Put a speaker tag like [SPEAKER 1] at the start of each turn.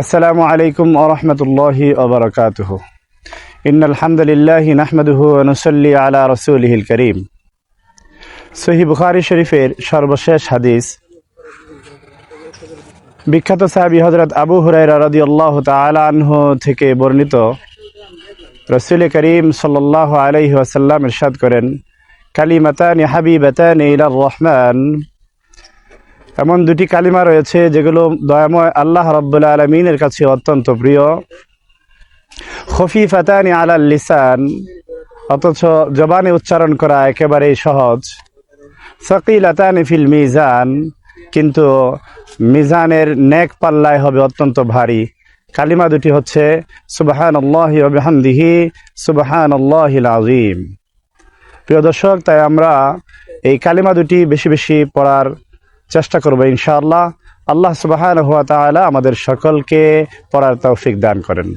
[SPEAKER 1] السلام عليكم ورحمة الله وبركاته إن الحمد لله نحمده ونصلي على رسوله الكريم সহিহ বুখারী শরীফের সর্বশেষ হাদিস বিখ্যাত সাহাবী হযরত আবু হুরায়রা রাদিয়াল্লাহু তাআলা আনহু থেকে বর্ণিত রাসূল করিম সাল্লাল্লাহু আলাইহি ওয়াসাল্লাম ইরশাদ করেন কালিমাতানি হাবিবাতানি ইলার রহমান এমন দুটি কালিমা রয়েছে যেগুলো দয়াময় আল্লাহ রাব্বুল আলামিনের কাছে অত্যন্ত প্রিয় খফিফাতানি আলাল লিসান অথচ জবানে উচ্চারণ করা একেবারেই সহজ সাকিলাতানি ফিল মিজান কিন্তু মিজানের নেক পাল্লায় হবে অত্যন্ত ভারী কালিমা দুটি হচ্ছে সুবহানাল্লাহি ওয়া বিহামদিহি সুবহানাল্লাহিল আযীম। প্রিয় দর্শক, তাই আমরা এই কালিমা দুটি বেশি বেশি পড়ার চেষ্টা করব ইনশাআল্লাহ। আল্লাহ সুবহানাহু ওয়া তাআলা আমাদের সকলকে পড়ার তৌফিক দান করেন।